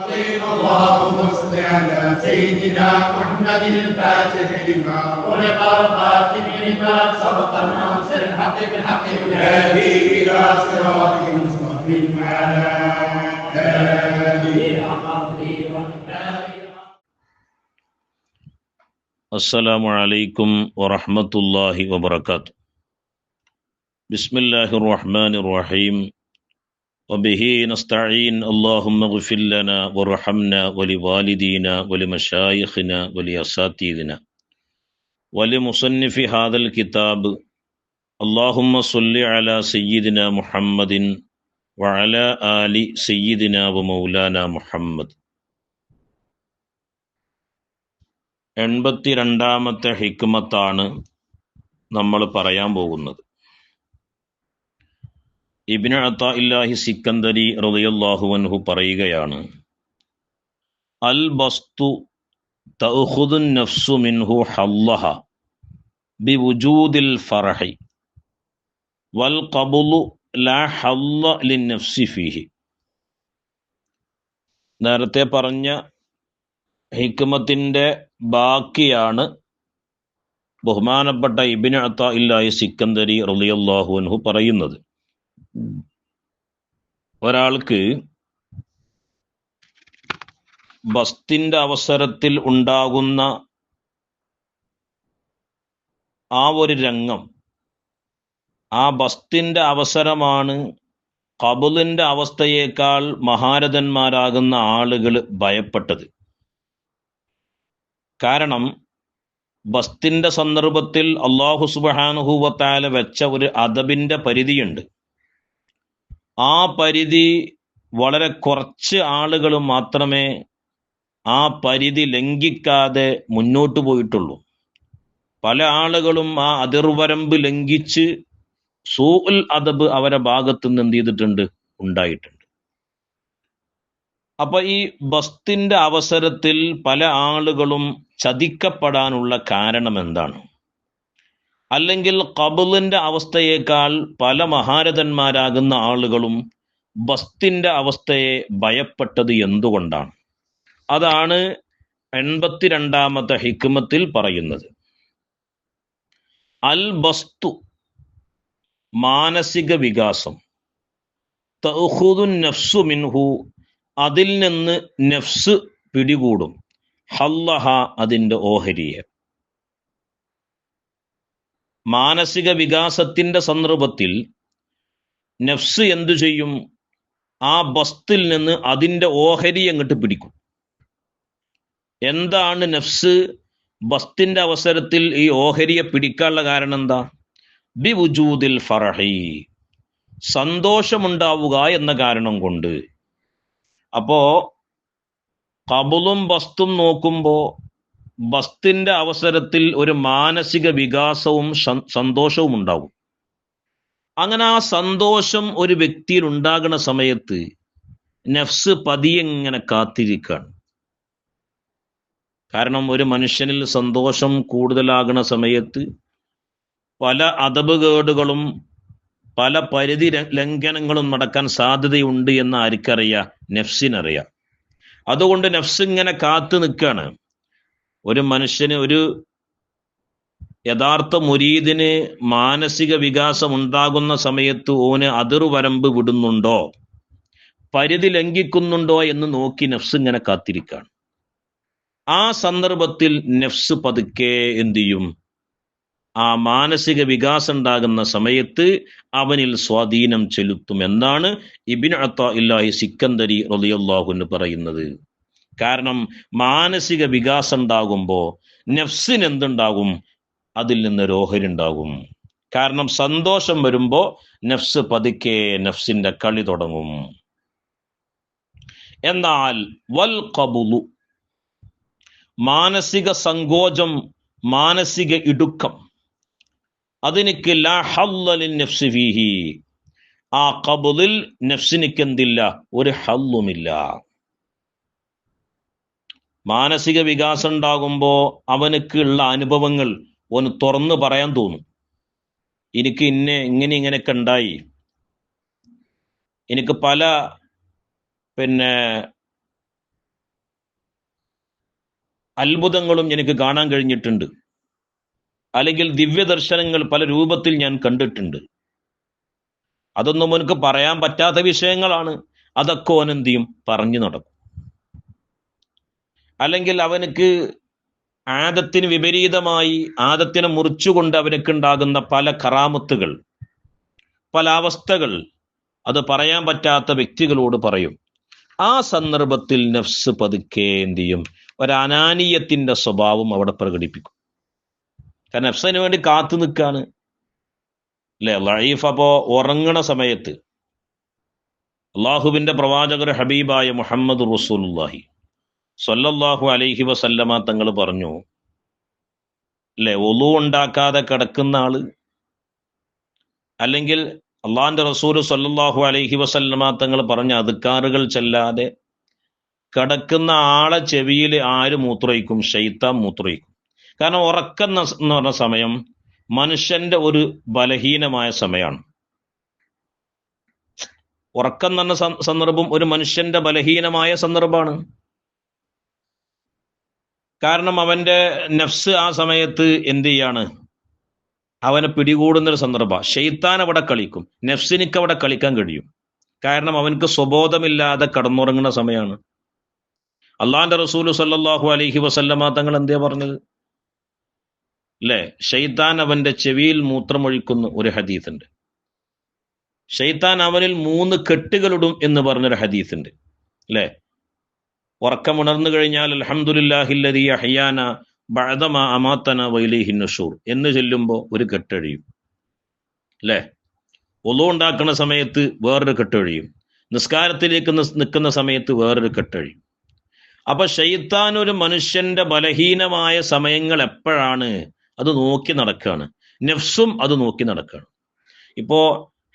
اللهم صل على سيدنا محمد الفاتح لما ولق الخاتم لما سبق الناصر الحق بالحق والهادي الى صراطك المستقيم وعلى اله السلام عليكم ورحمة الله وبركاته. بسم الله الرحمن الرحيم. وبه نستعين. اللهم اغفر لنا وارحمنا ولوالدينا ولمشايخنا ولأساتذتنا ولمصنف هذا الكتاب. اللهم صل على سيدنا محمد وعلى آل سيدنا ومولانا محمد. 82ാമത്തെ ഹിക്മത്താണ് നമ്മൾ പറയാൻ പോകുന്നത്. ഇബ്നു അത്താഇല്ലാഹി സിക്കന്ദരി റളിയല്ലാഹു അൻഹു പറയുകയാണ്, അൽ ബസ്തു തഅഖുദുൻ നഫ്സു മിൻഹു ഹല്ലഹ ബിവുജൂദിൽ ഫറഹി വൽ ഖബ്ലു ലാ ഹല്ല ലിന്നഫ്സി ഫീഹി. നേരത്തെ പറഞ്ഞ ഹിക്മത്തിന്റെ ബാക്കിയാണ് ബഹുമാനപ്പെട്ട ഇബ്നു അത്താഇല്ലാഹി സിക്കന്ദരി റളിയല്ലാഹു അൻഹു പറയുന്നത്. ഒരാൾക്ക് ബസ്തിന്റെ അവസരത്തിൽ ഉണ്ടാകുന്ന ആ ഒരു രംഗം, ആ ബസ്തിന്റെ അവസരമാണ് ഖബുലിന്റെ അവസ്ഥയേക്കാൾ മഹാരഥന്മാരാകുന്ന ആളുകൾ ഭയപ്പെട്ടത്. കാരണം ബസ്തിന്റെ സന്ദർഭത്തിൽ അല്ലാഹു സുബ്ഹാനഹു വ തആല വെച്ച ഒരു അദബിന്റെ പരിധിയുണ്ട്. ആ പരിധി വളരെ കുറച്ച് ആളുകൾ മാത്രമേ ആ പരിധി ലംഘിക്കാതെ മുന്നോട്ട് പോയിട്ടുള്ളൂ. പല ആളുകളും ആ അതിർവരമ്പ് ലംഘിച്ച് സൂഉൽ അദബ് അവരെ ഭാഗത്ത് നിന്ന് എന്ത് ചെയ്തിട്ടുണ്ട്, ഉണ്ടായിട്ടുണ്ട്. അപ്പൊ ഈ ബസ്തിന്റെ അവസരത്തിൽ പല ആളുകളും ചതിക്കപ്പെടാനുള്ള കാരണം എന്താണ്? അല്ലെങ്കിൽ ഖബുലിന്റെ അവസ്ഥയേക്കാൾ പല മഹാരഥന്മാരാകുന്ന ആളുകളും ബസ്തിന്റെ അവസ്ഥയെ ഭയപ്പെട്ടത് എന്തുകൊണ്ടാണ്? അതാണ് 82ാമത്തെ ഹിക്മത്തിൽ പറയുന്നത്. അൽ ബസ്തു, മാനസിക വികാസം, തഅഖുദുൻ നഫ്സു മിൻഹു, അതിൽ നിന്ന് നഫ്സ് പിടികൂടും, ഹല്ലഹ, അതിന്റെ ഓഹരിയെ. മാനസിക വികാസത്തിന്റെ സന്ദർഭത്തിൽ നഫ്സ് എന്തു ചെയ്യും? ആ ബസ്തിൽ നിന്ന് അതിന്റെ ഓഹരി അങ്ങോട്ട് പിടിക്കും. എന്താണ് നഫ്സ് ബസ്തിന്റെ അവസരത്തിൽ ഈ ഓഹരിയെ പിടിക്കാനുള്ള കാരണം എന്താ? ബിവുജൂദിൽ ഫറഹി, സന്തോഷമുണ്ടാവുക എന്ന കാരണം കൊണ്ട്. അപ്പോ ഖബുലും ബസ്തും നോക്കുമ്പോ ബസ്തിന്റെ അവസരത്തിൽ ഒരു മാനസിക വികാസവും സന്തോഷവും ഉണ്ടാവും. അങ്ങനെ ആ സന്തോഷം ഒരു വ്യക്തിയിൽ ഉണ്ടാകുന്ന സമയത്ത് നഫ്സ് പതിയെങ്ങനെ കാത്തിരിക്കുകയാണ്. കാരണം ഒരു മനുഷ്യനിൽ സന്തോഷം കൂടുതലാകുന്ന സമയത്ത് പല അദബുകേടുകളും പല പരിധി ലംഘനങ്ങളും നടക്കാൻ സാധ്യതയുണ്ട് എന്ന് ആർക്കറിയാം? നഫ്സിനറിയാം. അതുകൊണ്ട് നഫ്സ് ഇങ്ങനെ കാത്തു നിൽക്കുകയാണ്. ഒരു മനുഷ്യന്, ഒരു യഥാർത്ഥ മുരീദിന് മാനസിക വികാസം ഉണ്ടാകുന്ന സമയത്ത് ഓന് അതിർവരമ്പ് വിടുന്നുണ്ടോ, പരിധി ലംഘിക്കുന്നുണ്ടോ എന്ന് നോക്കി നഫ്സ് ഇങ്ങനെ കാത്തിരിക്കുകയാണ്. ആ സന്ദർഭത്തിൽ നഫ്സ് പതുക്കെ എന്ത് ചെയ്യും? ആ മാനസിക വികാസം ഉണ്ടാകുന്ന സമയത്ത് അവനിൽ സ്വാധീനം ചെലുത്തും എന്നാണ് ഇബ്നു അത്താഇല്ലാഹി സിക്കന്ദരി റളിയല്ലാഹു അൻഹു പറയുന്നത്. കാരണം മാനസിക വികാസം ഉണ്ടാകുമ്പോൾ നഫ്സിന് എന്തുണ്ടാകും? അതിൽ നിന്നൊരു ഓഹരി ഉണ്ടാകും. കാരണം സന്തോഷം വരുമ്പോ നഫ്സ് പതുക്കെ നഫ്സിന്റെ കളി തുടങ്ങും. എന്നാൽ വൽ ഖബുലു, മാനസിക സങ്കോചം, മാനസിക ഇടുക്കം, അതിനിക്ക് ലാ ഹല്ല ലിന്നഫ്സി ഫീഹി, ആ ഖബുലിൽ നഫ്സിനിക്ക് എന്തില്ല? ഒരു ഹല്ലുമില്ല. മാനസിക വികാസം ഉണ്ടാകുമ്പോ അവനക്ക് ഉള്ള അനുഭവങ്ങൾ ഒന്ന് തുറന്നു പറയാൻ തോന്നും. എനിക്ക് ഇങ്ങനെയൊക്കെ ഉണ്ടായി, എനിക്ക് പല അത്ഭുതങ്ങളും എനിക്ക് കാണാൻ കഴിഞ്ഞിട്ടുണ്ട്, അല്ലെങ്കിൽ ദിവ്യദർശനങ്ങൾ പല രൂപത്തിൽ ഞാൻ കണ്ടിട്ടുണ്ട്. അതൊന്നും എനിക്ക് പറയാൻ പറ്റാത്ത വിഷയങ്ങളാണ്. അതൊക്കെ ഓൻ എന്ത് ചെയ്യും? പറഞ്ഞു നടക്കും. അല്ലെങ്കിൽ അവനക്ക് ആദത്തിന് വിപരീതമായി, ആദത്തിനെ മുറിച്ചുകൊണ്ട് അവനക്കുണ്ടാകുന്ന പല കറാമത്തുകൾ, പല അവസ്ഥകൾ അത് പറയാൻ പറ്റാത്ത വ്യക്തികളോട് പറയും. ആ സന്ദർഭത്തിൽ നഫ്സ് പതുക്കെ എന്ത് ചെയ്യും? ഒരനാനീയത്തിന്റെ സ്വഭാവം അവിടെ പ്രകടിപ്പിക്കും. കാരണം നഫ്സിന് വേണ്ടി കാത്തു നിൽക്കാണ് അല്ലെ. ലഈഫ് അപ്പോ ഉറങ്ങണ സമയത്ത് അള്ളാഹുവിന്റെ പ്രവാചകർ ഹബീബായ മുഹമ്മദ് റസൂലുള്ളാഹി സ്വല്ലല്ലാഹു അലൈഹി വസല്ലമ തങ്ങൾ പറഞ്ഞു അല്ലെ, ഒളു ഉണ്ടാക്കാതെ കിടക്കുന്ന ആള്, അല്ലെങ്കിൽ അള്ളാഹിന്റെ റസൂൽ സ്വല്ലല്ലാഹു അലൈഹി വസല്ലമ തങ്ങൾ പറഞ്ഞ അദ്കാറുകൾ ചെല്ലാതെ കിടക്കുന്ന ആളെ ചെവിയിൽ ആര് മൂത്രയിക്കും? ശൈത്താൻ മൂത്രയിക്കും. കാരണം ഉറക്കം എന്ന് പറഞ്ഞ സമയം മനുഷ്യന്റെ ഒരു ബലഹീനമായ സമയമാണ്. ഉറക്കം എന്ന് പറഞ്ഞ സന്ദർഭം ഒരു മനുഷ്യന്റെ ബലഹീനമായ സന്ദർഭമാണ്. കാരണം അവന്റെ നഫ്സ് ആ സമയത്ത് എന്ത് ചെയ്യാണ്? അവനെ പിടികൂടുന്നൊരു സന്ദർഭമാണ്. ശൈത്താൻ അവിടെ കളിക്കും, നഫ്സിനിക്ക് അവിടെ കളിക്കാൻ കഴിയും. കാരണം അവനക്ക് സ്വബോധമില്ലാതെ കടന്നുറങ്ങുന്ന സമയമാണ്. അള്ളാഹിന്റെ റസൂൽ സല്ലല്ലാഹു അലൈഹി വസല്ലമ തങ്ങൾ എന്തേ പറഞ്ഞത് അല്ലെ? ശൈത്താൻ അവന്റെ ചെവിയിൽ മൂത്രമൊഴിക്കുന്നു. ഒരു ഹദീസുണ്ട്. ശൈത്താൻ അവനിൽ 3 കെട്ടുകളിടും എന്ന് പറഞ്ഞൊരു ഹദീസുണ്ട് അല്ലെ. ഉറക്കമുണർന്നു കഴിഞ്ഞാൽ അൽഹംദുലില്ലാഹില്ലദീ അഹ്യാന ബഅദമാ അമാതന വഇലൈഹിൻ നുശൂർ എന്ന് ചൊല്ലുമ്പോൾ ഒരു കെട്ടഴിയും അല്ലെ. ഒളു ഉണ്ടാക്കുന്ന സമയത്ത് വേറൊരു കെട്ടഴിയും, നിസ്കാരത്തിലേക്ക് നിൽക്കുന്ന സമയത്ത് വേറൊരു കെട്ടഴിയും. അപ്പൊ ശൈത്താൻ ഒരു മനുഷ്യന്റെ ബലഹീനമായ സമയങ്ങൾ എപ്പോഴാണ് അത് നോക്കി നടക്കുകയാണ്. നഫ്സും അത് നോക്കി നടക്കുകയാണ്. ഇപ്പോ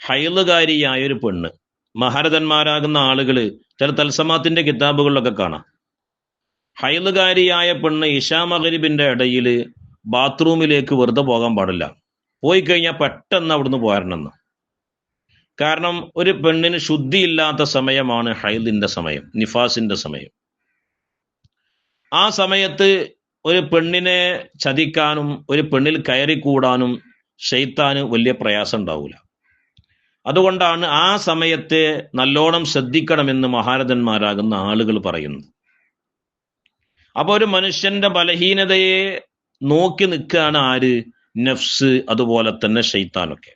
ഹൈലുകാരിയായ ഒരു പെണ്ണ്, മഹാരഥന്മാരാകുന്ന ആളുകൾ ചില തൽസമാത്തിന്റെ കിതാബുകളിലൊക്കെ കാണാം. ഹൈലുകാരിയായ പെണ്ണ് ഇശാ മഗ്രിബിന്റെ ഇടയിൽ ബാത്റൂമിലേക്ക് വെറുതെ പോകാൻ പാടില്ല. പോയി കഴിഞ്ഞാൽ പെട്ടെന്ന് അവിടുന്ന് പോരണമെന്ന്. കാരണം ഒരു പെണ്ണിന് ശുദ്ധിയില്ലാത്ത സമയമാണ് ഹൈലിന്റെ സമയം, നിഫാസിന്റെ സമയം. ആ സമയത്ത് ഒരു പെണ്ണിനെ ചതിക്കാനും ഒരു പെണ്ണിൽ കയറിക്കൂടാനും ശൈത്താന് വലിയ പ്രയാസം ഉണ്ടാവില്ല. അതുകൊണ്ടാണ് ആ സമയത്തെ നല്ലോണം ശ്രദ്ധിക്കണമെന്ന് മഹാരഥന്മാരാകുന്ന ആളുകൾ പറയുന്നത്. അപ്പൊ ഒരു മനുഷ്യന്റെ ബലഹീനതയെ നോക്കി നിൽക്കുകയാണ് ആര്? നഫ്സ്, അതുപോലെ തന്നെ ശൈത്താനൊക്കെ.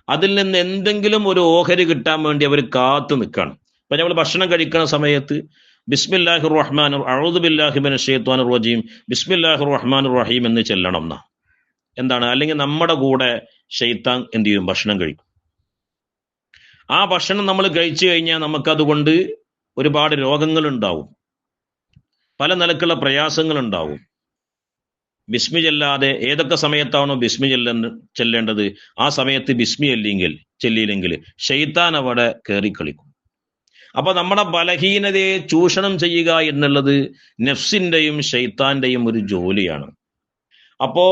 അതിൽ നിന്ന് എന്തെങ്കിലും ഒരു ഓഹരി കിട്ടാൻ വേണ്ടി അവർ കാത്തു നിൽക്കുകയാണ്. ഇപ്പൊ നമ്മൾ ഭക്ഷണം കഴിക്കുന്ന സമയത്ത് ബിസ്മില്ലാഹിർ റഹ്മാൻ അഊദു ബില്ലാഹി മിനശ് ശൈത്വാനിർ റജീം ബിസ്മില്ലാഹിർ റഹ്മാനിർ റഹീം എന്ന് ചെല്ലണം എന്നാ. എന്താണ്? അല്ലെങ്കിൽ നമ്മുടെ കൂടെ ശൈത്താൻ എന്ത് ചെയ്യും? ഭക്ഷണം കഴിക്കും. ആ ഭക്ഷണം നമ്മൾ കഴിച്ചു കഴിഞ്ഞാൽ നമുക്കതുകൊണ്ട് ഒരുപാട് രോഗങ്ങൾ ഉണ്ടാവും, പല നിലക്കുള്ള പ്രയാസങ്ങൾ ഉണ്ടാവും. ബിസ്മി ചെല്ലാതെ ഏതൊക്കെ സമയത്താണോ ബിസ്മി ചെല്ലേണ്ടത് ആ സമയത്ത് ബിസ്മി ചെല്ലിയില്ലെങ്കിൽ ശൈത്താൻ അവിടെ കയറി കളിക്കും. അപ്പൊ നമ്മുടെ ബലഹീനതയെ ചൂഷണം ചെയ്യുക എന്നുള്ളത് നഫ്സിന്റെയും ശൈത്താന്റെയും ഒരു ജോലിയാണ്. അപ്പോ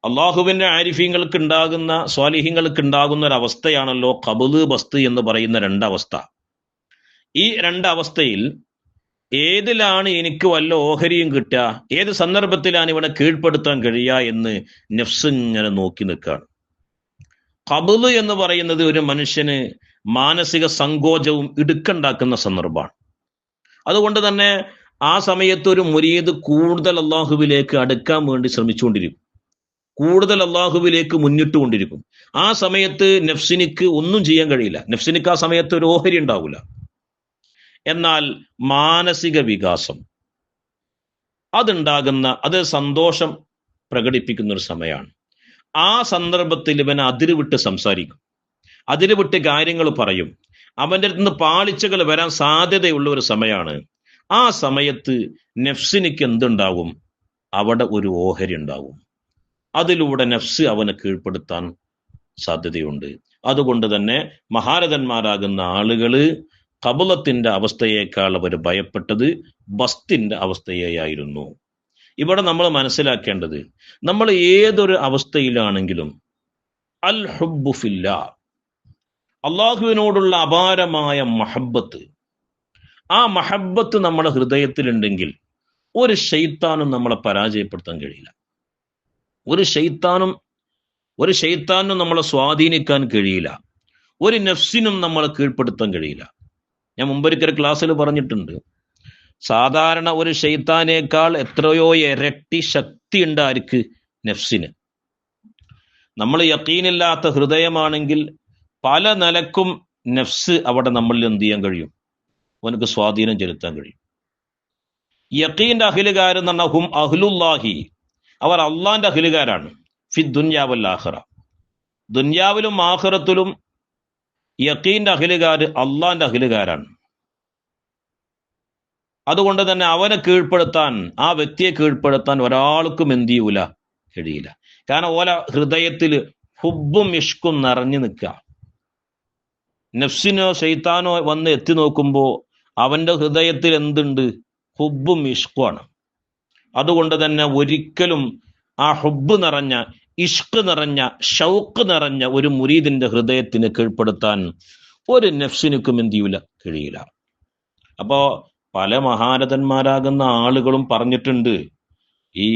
അള്ളാഹുവിന്റെ ആരിഫീങ്ങൾക്ക് ഉണ്ടാകുന്ന, സ്വാലിഹീങ്ങൾക്ക് ഉണ്ടാകുന്ന ഒരു അവസ്ഥയാണല്ലോ ഖബ്ള് ബസ്ത് എന്ന് പറയുന്ന രണ്ടവസ്ഥ. ഈ രണ്ടവസ്ഥയിൽ ഏതിലാണ് എനിക്ക് വല്ല ഓഹരിയും കിട്ടുക, ഏത് സന്ദർഭത്തിലാണ് ഇവിടെ കീഴ്പ്പെടുത്താൻ കഴിയുക എന്ന് നഫ്സ് ഇങ്ങനെ നോക്കി നിൽക്കുകയാണ്. ഖബ്ള് എന്ന് പറയുന്നത് ഒരു മനുഷ്യന് മാനസിക സങ്കോചവും ഇടുക്കുണ്ടാക്കുന്ന സന്ദർഭമാണ്. അതുകൊണ്ട് തന്നെ ആ സമയത്ത് ഒരു മുരീദ് കൂടുതൽ അള്ളാഹുവിലേക്ക് അടുക്കാൻ വേണ്ടി ശ്രമിച്ചുകൊണ്ടിരിക്കും, കൂടുതൽ അള്ളാഹുവിലേക്ക് മുന്നിട്ടുകൊണ്ടിരിക്കും. ആ സമയത്ത് നഫ്സിനിക്ക് ഒന്നും ചെയ്യാൻ കഴിയില്ല, നഫ്സിനിക്ക് ആ സമയത്ത് ഒരു ഓഹരി ഉണ്ടാവില്ല. എന്നാൽ മാനസിക വികാസം അതുണ്ടാകുന്ന, അത് സന്തോഷം പ്രകടിപ്പിക്കുന്ന ഒരു സമയമാണ്. ആ സന്ദർഭത്തിൽ ഇവൻ അതിരുവിട്ട് സംസാരിക്കും, അതിരുവിട്ട് കാര്യങ്ങൾ പറയും. അവൻ്റെ അടുത്ത് നിന്ന് പാളിച്ചകൾ വരാൻ സാധ്യതയുള്ള ഒരു സമയമാണ്. ആ സമയത്ത് നഫ്സിനിക്ക് എന്തുണ്ടാവും? അവിടെ ഒരു ഓഹരി ഉണ്ടാവും. അതിലൂടെ നഫ്സ് അവനെ കീഴ്പ്പെടുത്താൻ സാധ്യതയുണ്ട്. അതുകൊണ്ട് തന്നെ മഹാരഥന്മാരാകുന്ന ആളുകള് ഖബ്ളത്തിന്റെ അവസ്ഥയേക്കാൾ അവർ ഭയപ്പെട്ടത് ബസ്തിന്റെ അവസ്ഥയായിരുന്നു. ഇവിടെ നമ്മൾ മനസ്സിലാക്കേണ്ടത്, നമ്മൾ ഏതൊരു അവസ്ഥയിലാണെങ്കിലും അൽ ഹുബ്ബു ഫില്ലാ, അള്ളാഹുവിനോടുള്ള അപാരമായ മഹബ്ബത്ത്, ആ മഹബ്ബത്ത് നമ്മുടെ ഹൃദയത്തിലുണ്ടെങ്കിൽ ഒരു ശൈത്താനും നമ്മളെ പരാജയപ്പെടുത്താൻ കഴിയില്ല. ഒരു ശൈത്താനും നമ്മളെ സ്വാധീനിക്കാൻ കഴിയില്ല. ഒരു നഫ്സിനും നമ്മളെ കീഴ്പ്പെടുത്താൻ കഴിയില്ല. ഞാൻ മുമ്പൊരിക്കൽ ക്ലാസ്സിൽ പറഞ്ഞിട്ടുണ്ട്, സാധാരണ ഒരു ശൈത്താനേക്കാൾ എത്രയോ ഇരട്ടി ശക്തി ഉണ്ട് ആർക്ക്? നഫ്സിന്. നമ്മൾ യഖീനില്ലാത്ത ഹൃദയമാണെങ്കിൽ പല നിലക്കും നഫ്സ് അവിടെ നമ്മളിൽ എന്ത് ചെയ്യാൻ കഴിയും? അവനക്ക് സ്വാധീനം ചെലുത്താൻ കഴിയും. യഖീന്റെ അഖിലുകാരെന്ന് പറഞ്ഞാൽ ഹും അഹ്ലുല്ലാഹി, അവർ അള്ളാന്റെ അഖിലുകാരാണ്. ഫി ദുനിയാവൽ ആഖിറ, ദുനിയാവിലും ആഖിറത്തിലും യഖീന്റെ അഖിലുകാര് അള്ളാന്റെ അഖിലുകാരാണ്. അതുകൊണ്ട് തന്നെ അവനെ കീഴ്പ്പെടുത്താൻ, ആ വ്യക്തിയെ കീഴ്പ്പെടുത്താൻ ഒരാൾക്കും എന്ത് ചെയ്യൂല? കഴിയില്ല. കാരണം ഓല ഹൃദയത്തിൽ ഹുബ്ബും ഇഷ്കും നിറഞ്ഞു നിൽക്കുക. നഫ്സിനോ ശൈത്താനോ വന്ന് എത്തി നോക്കുമ്പോൾ അവന്റെ ഹൃദയത്തിൽ എന്തുണ്ട്? ഹുബ്ബും ഇഷ്കുമാണ്. അതുകൊണ്ട് തന്നെ ഒരിക്കലും ആ ഹുബ്ബ് നിറഞ്ഞ, ഇഷ്ക് നിറഞ്ഞ, ഷൗക്ക് നിറഞ്ഞ ഒരു മുരീദിന്റെ ഹൃദയത്തിന് കീഴ്പ്പെടുത്താൻ ഒരു നഫ്സിനുക്കും എന്ത് ചെയ്യൂല? കഴിയില്ല. അപ്പോ പല മഹാരഥന്മാരാകുന്ന ആളുകളും പറഞ്ഞിട്ടുണ്ട്, ഈ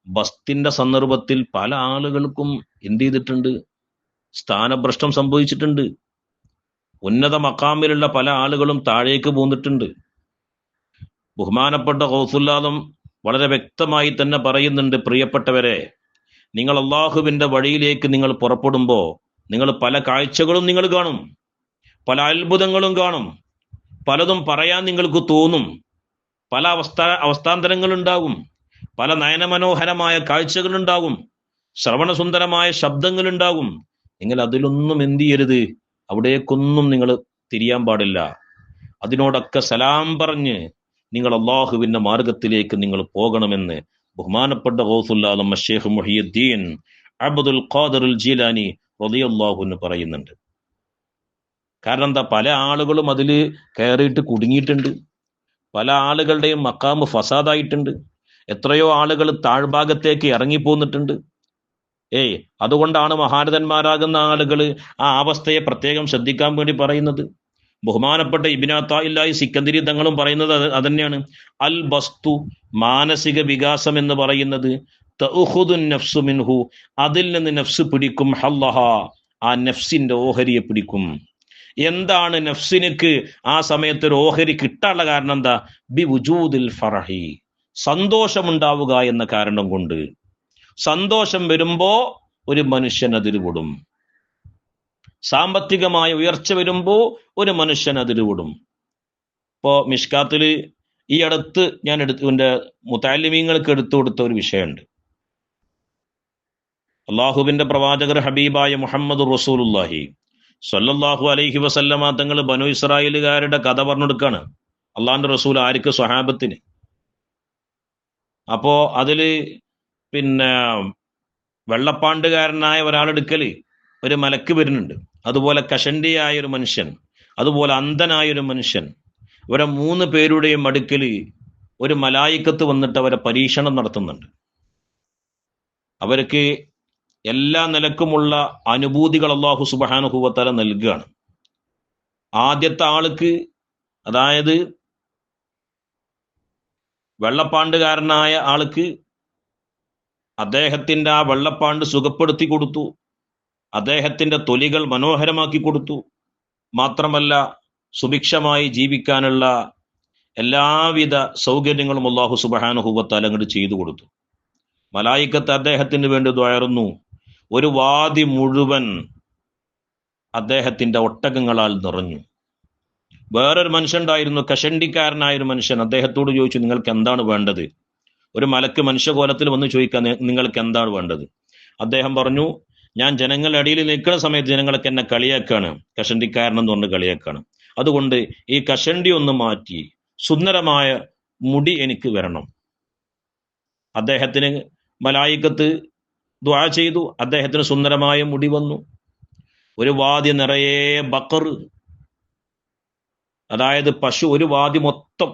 ബസ്തിന്റെ സന്ദർഭത്തിൽ പല ആളുകൾക്കും എന്ത് ചെയ്തിട്ടുണ്ട്? സ്ഥാനഭ്രഷ്ടം സംഭവിച്ചിട്ടുണ്ട്. ഉന്നത മക്കാമിലുള്ള പല ആളുകളും താഴേക്ക് പോന്നിട്ടുണ്ട്. ബഹുമാനപ്പെട്ട ഗൗസുല്ലാദം വളരെ വ്യക്തമായി തന്നെ പറയുന്നുണ്ട്, പ്രിയപ്പെട്ടവരെ, നിങ്ങൾ അള്ളാഹുവിന്റെ വഴിയിലേക്ക് നിങ്ങൾ പുറപ്പെടുമ്പോൾ നിങ്ങൾ പല കാഴ്ചകളും നിങ്ങൾ കാണും, പല അത്ഭുതങ്ങളും കാണും, പലതും പറയാൻ നിങ്ങൾക്ക് തോന്നും, പല അവസ്ഥാന്തരങ്ങളുണ്ടാകും, പല നയനമനോഹരമായ കാഴ്ചകളുണ്ടാകും, ശ്രവണസുന്ദരമായ ശബ്ദങ്ങളുണ്ടാകും. നിങ്ങൾ അതിലൊന്നും എന്ത് ചെയ്യരുത്? അവിടേക്കൊന്നും നിങ്ങൾ തിരിയാൻ പാടില്ല. അതിനോടൊക്കെ സലാം പറഞ്ഞ് നിങ്ങൾ അള്ളാഹുവിന്റെ മാർഗത്തിലേക്ക് നിങ്ങൾ പോകണമെന്ന് ബഹുമാനപ്പെട്ട ഗൗസുല്ലാദം ശൈഖ് മുഹിയുദ്ദീൻ അബ്ദുൽ ഖാദിർ ജീലാനി റളിയല്ലാഹു അൻഹു പറയുന്നുണ്ട്. കാരണം എന്താ? പല ആളുകളും അതിൽ കയറിയിട്ട് കുടുങ്ങിയിട്ടുണ്ട്. പല ആളുകളുടെയും മക്കാമ് ഫസാദായിട്ടുണ്ട്. എത്രയോ ആളുകൾ താഴ്ഭാഗത്തേക്ക് ഇറങ്ങിപ്പോന്നിട്ടുണ്ട്. അതുകൊണ്ടാണ് മഹാരഥന്മാരാകുന്ന ആളുകൾ ആ അവസ്ഥയെ പ്രത്യേകം ശ്രദ്ധിക്കാൻ വേണ്ടി പറയുന്നത്. ബഹുമാനപ്പെട്ട ഇബ്നു അത്താഇല്ലാഹി സിക്കന്ദരി തങ്ങളും പറയുന്നത് അതന്നെയാണ്. അൽ ബസ്തു, മാനസിക വികാസം എന്ന് പറയുന്നത്, തഅഖുദുൻ നഫ്സു മിൻഹു, അതിൽ നിന്ന് നഫ്സ് പിടിക്കും, ഹല്ലഹ, ആ നഫ്സിന്റെ ഓഹരിയെ പിടിക്കും. എന്താണ് നഫ്സിനക്ക് ആ സമയത്ത് ഒരു ഓഹരി കിട്ടാനുള്ള കാരണം? എന്താ? ബി വുജൂദിൽ ഫറഹി, സന്തോഷമുണ്ടാവുക എന്ന കാരണം കൊണ്ട്. സന്തോഷം വരുമ്പോ ഒരു മനുഷ്യൻ അതിരുവിടും. സാമ്പത്തികമായ ഉയർച്ച വരുമ്പോ ഒരു മനുഷ്യൻ അതിരുവിടും. ഇപ്പോ മിഷ്കാത്തില് ഈ അടുത്ത് ഞാൻ എൻ്റെ മുതഅല്ലിമീങ്ങൾക്ക് എടുത്തു കൊടുത്ത ഒരു വിഷയമുണ്ട്. അള്ളാഹുവിന്റെ പ്രവാചകർ ഹബീബായ മുഹമ്മദ് റസൂലുള്ളാഹി സ്വല്ലല്ലാഹു അലൈഹി വസല്ലമ തങ്ങൾ ബനു ഇസ്രായേലുകാരുടെ കഥ പറഞ്ഞെടുക്കാണ്. അള്ളാഹിന്റെ റസൂൽ ആർക്ക്? സ്വഹാബത്തിന്. അപ്പോ അതില് വെള്ളപ്പാണ്ടുകാരനായ ഒരാളെടുക്കല് ഒരു മലക്ക് വരുന്നുണ്ട്, അതുപോലെ കഷണ്ടിയായ ഒരു മനുഷ്യൻ, അതുപോലെ അന്ധനായൊരു മനുഷ്യൻ. ഇവരെ 3 പേരുടെയും അടുക്കല് ഒരു മലായിക്കത്ത് വന്നിട്ട് അവരെ പരീക്ഷണം നടത്തുന്നുണ്ട്. അവർക്ക് എല്ലാ നിലക്കുമുള്ള അനുഭൂതികൾ അല്ലാഹു സുബ്ഹാനഹു വ തആല നൽകുകയാണ്. ആദ്യത്തെ ആൾക്ക്, അതായത് വെള്ളപ്പാണ്ടുകാരനായ ആൾക്ക്, അദ്ദേഹത്തിന്റെ ആ വെള്ളപ്പാണ്ട് സുഖപ്പെടുത്തി കൊടുത്തു, അദ്ദേഹത്തിന്റെ തൊലികൾ മനോഹരമാക്കി കൊടുത്തു. മാത്രമല്ല സുഭിക്ഷമായി ജീവിക്കാനുള്ള എല്ലാവിധ സൗകര്യങ്ങളും അല്ലാഹു സുബ്ഹാനഹു വ തആല അങ്ങോട്ട് ചെയ്തു കൊടുത്തു. മലായിക്കത്ത് അദ്ദേഹത്തിന് വേണ്ടി ദുആറുന്നു. ഒരു വാദി മുഴുവൻ അദ്ദേഹത്തിന്റെ ഒട്ടകങ്ങളാൽ നിറഞ്ഞു. വേറൊരു മനുഷ്യൻ ഉണ്ടായിരുന്നു, കഷണ്ടിക്കാരനായൊരു മനുഷ്യൻ. അദ്ദേഹത്തോട് ചോദിച്ചു, നിങ്ങൾക്ക് എന്താണ് വേണ്ടത്? ഒരു മലക്ക് മനുഷ്യകോലത്തിൽ വന്ന് ചോദിക്കാൻ, നിങ്ങൾക്ക് എന്താണ് വേണ്ടത്? അദ്ദേഹം പറഞ്ഞു, ഞാൻ ജനങ്ങളുടെ ഇടയിൽ നിൽക്കുന്ന സമയത്ത് ജനങ്ങളൊക്കെ എന്നെ കളിയാക്കാണ്, കഷണ്ടിക്കാരനെന്ന് പറഞ്ഞ് കളിയാക്കാണ്. അതുകൊണ്ട് ഈ കഷണ്ടി ഒന്ന് മാറ്റി സുന്ദരമായ മുടി എനിക്ക് വരണം. അദ്ദേഹത്തിന് മലായിക്കത്ത് ദുആ ചെയ്തു. അദ്ദേഹത്തിന് സുന്ദരമായ മുടി വന്നു. ഒരു വാതി നിറയെ ബക്കർ, അതായത് പശു, ഒരു വാതി മൊത്തം.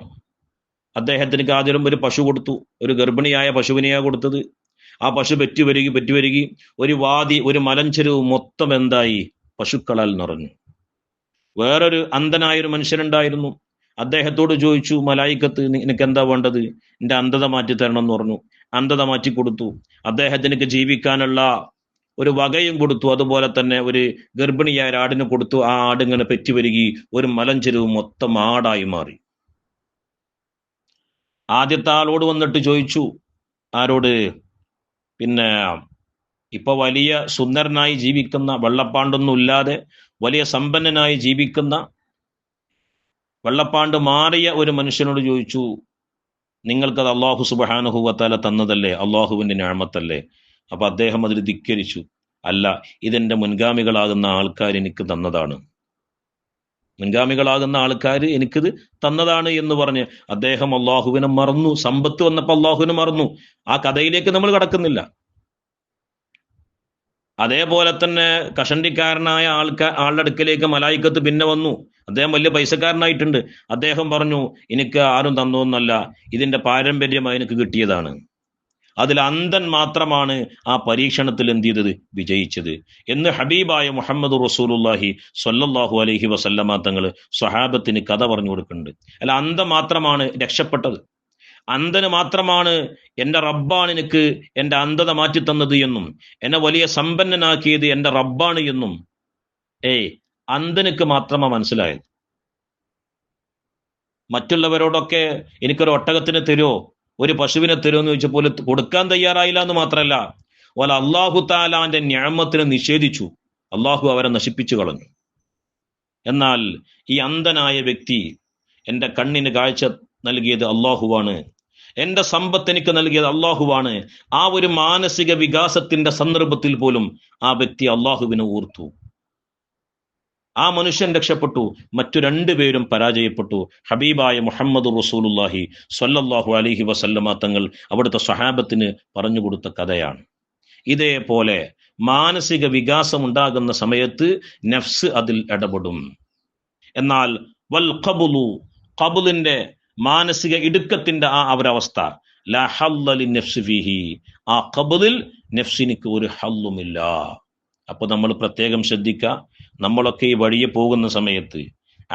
അദ്ദേഹത്തിന് ആദ്യം ഒരു പശു കൊടുത്തു, ഒരു ഗർഭിണിയായ പശുവിനെയാണ് കൊടുത്തത്. ആ പശു പെറ്റുവരുകി ഒരു വാതി, ഒരു മലഞ്ചെരുവ് മൊത്തം എന്തായി? പശുക്കളാൽ നിറഞ്ഞു. വേറൊരു അന്ധനായൊരു മനുഷ്യനുണ്ടായിരുന്നു. അദ്ദേഹത്തോട് ചോദിച്ചു, മലായിക്കത്ത് നിനക്ക് എന്താ വേണ്ടത്? എൻ്റെ അന്ധത മാറ്റി തരണം എന്ന് പറഞ്ഞു. അന്ധത മാറ്റി കൊടുത്തു. അദ്ദേഹത്തിനൊക്കെ ജീവിക്കാനുള്ള ഒരു വകയും കൊടുത്തു. അതുപോലെ തന്നെ ഒരു ഗർഭിണിയായ ആടിന് കൊടുത്തു. ആ ആടിങ്ങനെ പെറ്റുവരികി ഒരു മലഞ്ചെരുവ് മൊത്തം ആടായി മാറി. ആദ്യത്തെ ആളോട് വന്നിട്ട് ചോദിച്ചു, ആരോട്? പിന്നെ ഇപ്പൊ വലിയ സുന്ദരനായി ജീവിക്കുന്ന, വെള്ളപ്പാണ്ടൊന്നും ഇല്ലാതെ വലിയ സമ്പന്നനായി ജീവിക്കുന്ന, വെള്ളപ്പാണ്ട് മാറിയ ഒരു മനുഷ്യനോട് ചോദിച്ചു, നിങ്ങൾക്കത് അള്ളാഹു സുബ്ഹാനഹു വ തആല തന്നതല്ലേ, അള്ളാഹുവിന്റെ നിഅമത്തല്ലേ? അപ്പൊ അദ്ദേഹം അതിൽ ധിക്കരിച്ചു, അല്ല, ഇതെന്റെ മുൻഗാമികളാകുന്ന ആൾക്കാർ എനിക്ക് തന്നതാണ്, മുൻഗാമികളാകുന്ന ആൾക്കാർ എനിക്കിത് തന്നതാണ് എന്ന് പറഞ്ഞ് അദ്ദേഹം അള്ളാഹുവിനെ മറന്നു. സമ്പത്ത് വന്നപ്പോൾ അള്ളാഹുവിനെ മറന്നു. ആ കഥയിലേക്ക് നമ്മൾ കടക്കുന്നില്ല. അതേപോലെ തന്നെ കഷണ്ടിക്കാരനായ ആളുടെ അടുക്കലേക്ക് മലായിക്കത്ത് പിന്നെ വന്നു. അദ്ദേഹം വലിയ പൈസക്കാരനായിട്ടുണ്ട്. അദ്ദേഹം പറഞ്ഞു, എനിക്ക് ആരും തന്നൊന്നല്ല, ഇതിന്റെ പാരമ്പര്യമായി എനിക്ക് കിട്ടിയതാണ്. അതിൽ അന്ധൻ മാത്രമാണ് ആ പരീക്ഷണത്തിൽ എന്ത് ചെയ്തത്? വിജയിച്ചത് എന്ന് ഹബീബായ മുഹമ്മദ് റസൂലുള്ളാഹി സ്വല്ലല്ലാഹു അലൈഹി വസല്ലമ തങ്ങൾ സ്വഹാബത്തിന് കഥ പറഞ്ഞു കൊടുക്കുന്നുണ്ട്. അല്ല, അന്ധൻ മാത്രമാണ് രക്ഷപ്പെട്ടത്, അന്ധന് മാത്രമാണ് എൻ്റെ റബ്ബാണ് എനിക്ക് എൻ്റെ അന്ധത മാറ്റി തന്നത് എന്നും എന്നെ വലിയ സമ്പന്നനാക്കിയത് എൻ്റെ റബ്ബാണ് എന്നും അന്ധനുക്ക് മാത്രമാ മനസ്സിലായത്. മറ്റുള്ളവരോടൊക്കെ എനിക്കൊരു ഒട്ടകത്തിന് തരുമോ, ഒരു പശുവിനെ തരുമോ എന്ന് ചോദിച്ചപ്പോൾ കൊടുക്കാൻ തയ്യാറായില്ല എന്ന് മാത്രമല്ല, ഓല അള്ളാഹു താലാന്റെ നിഅമത്തിനെ നിഷേധിച്ചു. അള്ളാഹു അവരെ നശിപ്പിച്ചു കളഞ്ഞു. എന്നാൽ ഈ അന്ധനായ വ്യക്തി, എൻ്റെ കണ്ണിന് കാഴ്ച നൽകിയത് അള്ളാഹുവാണ്, എൻ്റെ സമ്പത്ത് എനിക്ക് നൽകിയത് അള്ളാഹുവാണ്, ആ ഒരു മാനസിക വികാസത്തിന്റെ സന്ദർഭത്തിൽ പോലും ആ വ്യക്തി അള്ളാഹുവിനെ ഓർത്തു. ആ മനുഷ്യൻ രക്ഷപ്പെട്ടു, മറ്റു രണ്ടുപേരും പരാജയപ്പെട്ടു. ഹബീബായ മുഹമ്മദ് റസൂലുള്ളാഹി സ്വല്ലല്ലാഹു അലൈഹി വസല്ലമ തങ്ങൾ അവിടുത്തെ സ്വഹാബത്തിന് പറഞ്ഞു കൊടുത്ത കഥയാണ്. ഇതേപോലെ മാനസിക വികാസം ഉണ്ടാകുന്ന സമയത്ത് നഫ്സ് അതിൽ ഇടപെടും. എന്നാൽ വൽ ഖബുലു, ഖബുലിന്റെ മാനസിക ഇടുക്കത്തിന്റെ ആ ഒരവസ്ഥ, ലാ ഹല്ല ലിന്നഫ്സി ഫീഹി, ആ ഖബുലിൽ നഫ്സിനിക്ക് ഒരു ഹല്ലുമില്ല. അപ്പൊ നമ്മൾ പ്രത്യേകം ശ്രദ്ധിക്കുക. നമ്മളൊക്കെ ഈ വഴിയെ പോകുന്ന സമയത്ത്,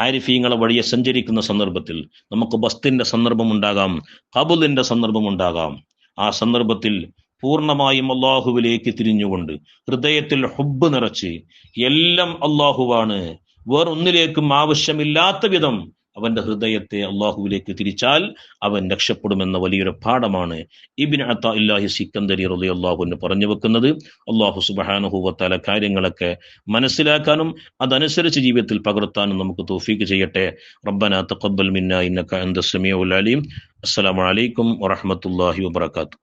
ആരിഫീങ്ങളെ വഴിയെ സഞ്ചരിക്കുന്ന സന്ദർഭത്തിൽ നമുക്ക് ബസ്തിന്റെ സന്ദർഭം ഉണ്ടാകാം, ഖബുലിന്റെ സന്ദർഭം ഉണ്ടാകാം. ആ സന്ദർഭത്തിൽ പൂർണ്ണമായും അള്ളാഹുവിലേക്ക് തിരിഞ്ഞുകൊണ്ട് ഹൃദയത്തിൽ ഹുബ്ബ് നിറച്ച് എല്ലാം അള്ളാഹുവാണ്, വേറൊന്നിലേക്കും ആവശ്യമില്ലാത്ത വിധം അവന്റെ ഹൃദയത്തെ അള്ളാഹുവിലേക്ക് തിരിച്ചാൽ അവൻ രക്ഷപ്പെടുമെന്ന വലിയൊരു പാഠമാണ് ഇബ്നു അത്താഇല്ലാഹി സിക്കന്ദരി റളിയല്ലാഹു അൻഹു പറഞ്ഞു വെക്കുന്നത്. അള്ളാഹു സുബ്ഹാനഹു വ തആല കാര്യങ്ങളൊക്കെ മനസ്സിലാക്കാനും അതനുസരിച്ച് ജീവിതത്തിൽ പകർത്താനും നമുക്ക് തൗഫീഖ് ചെയ്യട്ടെ. റബ്ബനാ തഖബ്ബൽ മിന്നാ ഇന്നക അൻതസ് സമീഉൽ അലീം. അസ്സലാമു അലൈക്കും വറഹ്മത്തുള്ളാഹി വബറകാതുഹു.